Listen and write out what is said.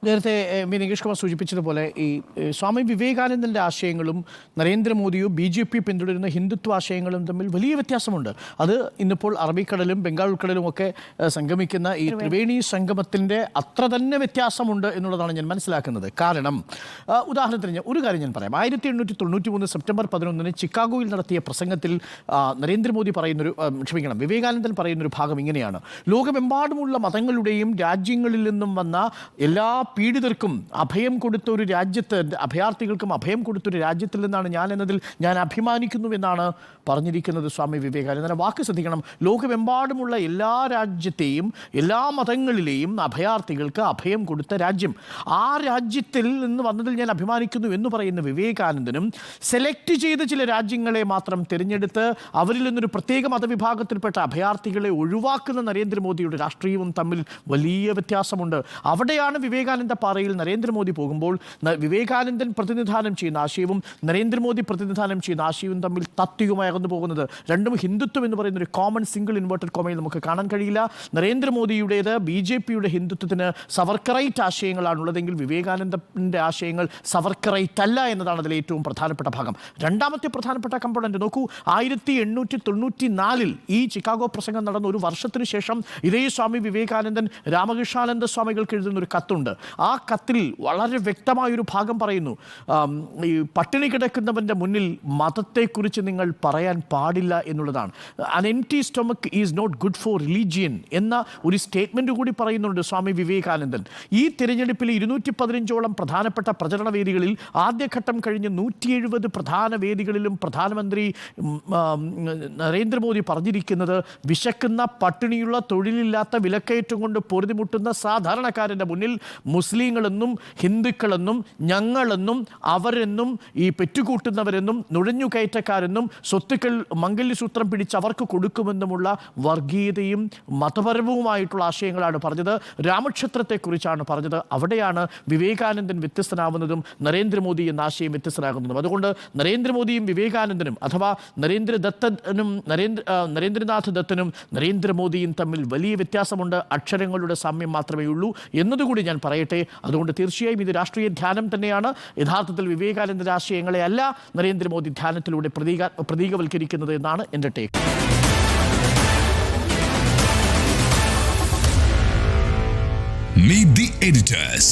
നേരത്തെ നികേഷ് കുമാർ സൂചിപ്പിച്ചതുപോലെ ഈ സ്വാമി വിവേകാനന്ദൻ്റെ ആശയങ്ങളും നരേന്ദ്രമോദിയോ BJP പിന്തുടരുന്ന ഹിന്ദുത്വ ആശയങ്ങളും തമ്മിൽ വലിയ വ്യത്യാസമുണ്ട്. അത് ഇന്നിപ്പോൾ അറബിക്കടലും ബംഗാൾ ഉൾക്കടലും ഒക്കെ സംഗമിക്കുന്ന ഈ ത്രിവേണി സംഗമത്തിൻ്റെ അത്ര തന്നെ വ്യത്യാസമുണ്ട് എന്നുള്ളതാണ് ഞാൻ മനസ്സിലാക്കുന്നത്. കാരണം ഉദാഹരണത്തിന് ഒരു കാര്യം ഞാൻ പറയാം. 1893 സെപ്റ്റംബർ 11 ചിക്കാഗോയിൽ നടത്തിയ പ്രസംഗത്തിൽ നരേന്ദ്രമോദി വിവേകാനന്ദൻ പറയുന്നൊരു ഭാഗം ഇങ്ങനെയാണ്: ലോകമെമ്പാടുമുള്ള മതങ്ങളുടെയും രാജ്യങ്ങളിൽ നിന്നും വന്ന എല്ലാ പീഡിതർക്കും അഭയം കൊടുത്ത ഒരു രാജ്യത്ത്, അഭയാർത്ഥികൾക്കും അഭയം കൊടുത്തൊരു രാജ്യത്തിൽ നിന്നാണ് ഞാനെന്നതിൽ ഞാൻ അഭിമാനിക്കുന്നുവെന്നാണ് പറഞ്ഞിരിക്കുന്നത് സ്വാമി വിവേകാനന്ദൻ. വാക്ക് ശ്രദ്ധിക്കണം. ലോകമെമ്പാടുമുള്ള എല്ലാ രാജ്യത്തെയും എല്ലാ മതങ്ങളിലെയും അഭയാർത്ഥികൾക്ക് അഭയം കൊടുത്ത രാജ്യം, ആ രാജ്യത്തിൽ നിന്ന് വന്നതിൽ ഞാൻ അഭിമാനിക്കുന്നു എന്ന് പറയുന്ന വിവേകാനന്ദനും സെലക്ട് ചെയ്ത ചില രാജ്യങ്ങളെ മാത്രം തിരഞ്ഞെടുത്ത് അവരിൽ നിന്നൊരു പ്രത്യേക മതവിഭാഗത്തിൽപ്പെട്ട അഭയാർത്ഥികളെ ഒഴിവാക്കുന്ന നരേന്ദ്രമോദിയുടെ രാഷ്ട്രീയവും തമ്മിൽ വലിയ വ്യത്യാസമുണ്ട്. അവിടെയാണ് വിവേകാനന്ദ പാറയിൽ നരേന്ദ്രമോദി പോകുമ്പോൾ വിവേകാനന്ദൻ പ്രതിനിധാനം ചെയ്യുന്ന ആശയവും നരേന്ദ്രമോദി പ്രതിനിധാനം ചെയ്യുന്ന ആശയവും തമ്മിൽ താത്വികമായി അകന്നു പോകുന്നത്. രണ്ടും ഹിന്ദുത്വം എന്ന് പറയുന്ന ഒരു കോമൺ സിംഗിൾ ഇൻവേർട്ടഡ് കോമയിൽ നമുക്ക് കാണാൻ കഴിയില്ല. നരേന്ദ്രമോദിയുടേത് BJPയുടെ ഹിന്ദുത്വത്തിന് സവർക്കറൈറ്റ് ആശയങ്ങളാണുള്ളതെങ്കിൽ വിവേകാനന്ദൻ്റെ ആശയങ്ങൾ സവർക്കറൈറ്റ് അല്ല എന്നതാണ് അതിലെ ഏറ്റവും പ്രധാനപ്പെട്ട ഭാഗം. രണ്ടാമത്തെ പ്രധാനപ്പെട്ട കമ്പോണന്റ് നോക്കൂ. 1894 ഈ ചിക്കാഗോ പ്രസംഗം നടന്ന ഒരു വർഷത്തിനു ശേഷം ഇതേ സ്വാമി വിവേകാനന്ദൻ രാമകൃഷ്ണാനന്ദ സ്വാമികൾക്ക് എഴുതുന്നൊരു കത്തുണ്ട്. ആ കത്തിൽ വളരെ വ്യക്തമായൊരു ഭാഗം പറയുന്നു: ഈ പട്ടിണി കിടക്കുന്നവൻ്റെ മുന്നിൽ മതത്തെക്കുറിച്ച് നിങ്ങൾ പറയാൻ പാടില്ല എന്നുള്ളതാണ്. An empty stomach is not good for religion എന്ന ഒരു സ്റ്റേറ്റ്മെൻറ്റ് കൂടി പറയുന്നുണ്ട് സ്വാമി വിവേകാനന്ദൻ. ഈ തിരഞ്ഞെടുപ്പിൽ 215ഓളം പ്രധാനപ്പെട്ട പ്രചരണ വേദികളിൽ ആദ്യഘട്ടം കഴിഞ്ഞ് 170 പ്രധാന വേദികളിലും പ്രധാനമന്ത്രി നരേന്ദ്രമോദി പറഞ്ഞിരിക്കുന്നത് വിശക്കുന്ന, പട്ടിണിയുള്ള, തൊഴിലില്ലാത്ത, വിലക്കയറ്റം കൊണ്ട് പൊറുതിമുട്ടുന്ന സാധാരണക്കാരൻ്റെ മുന്നിൽ മുസ്ലിങ്ങളെന്നും ഹിന്ദുക്കളെന്നും ഞങ്ങളെന്നും അവരെന്നും ഈ പെറ്റുകൂട്ടുന്നവരെന്നും നുഴഞ്ഞുകയറ്റക്കാരെന്നും സ്വത്തുക്കൾ മംഗല്യസൂത്രം പിടിച്ച് അവർക്ക് കൊടുക്കുമെന്നുമുള്ള വർഗീയതയും മതപരവുമായിട്ടുള്ള ആശയങ്ങളാണ് പറഞ്ഞത്. രാമക്ഷേത്രത്തെക്കുറിച്ചാണ് പറഞ്ഞത്. അവിടെയാണ് വിവേകാനന്ദൻ വ്യത്യസ്തനാവുന്നതും നരേന്ദ്രമോദി എന്ന ആശയം വ്യത്യസ്തനാകുന്നതും. അതുകൊണ്ട് നരേന്ദ്രമോദിയും വിവേകാനന്ദനും അഥവാ നരേന്ദ്രനാഥ് ദത്തനും നരേന്ദ്രമോദിയും തമ്മിൽ വലിയ വ്യത്യാസമുണ്ട്. അക്ഷരങ്ങളുടെ സാമ്യം മാത്രമേ ഉള്ളൂ എന്നതുകൂടി ഞാൻ പറയട്ടെ. അതുകൊണ്ട് തീർച്ചയായും ഇത് രാഷ്ട്രീയ ധ്യാനം തന്നെയാണ്. യഥാർത്ഥത്തിൽ വിവേകാനന്ദ ആശയങ്ങളെ അല്ല നരേന്ദ്രമോദി ധ്യാനത്തിലൂടെ പ്രതീകവൽക്കരിക്കുന്നത് എന്നാണ് എൻ്റെ ടേക്ക്. Meet the editors.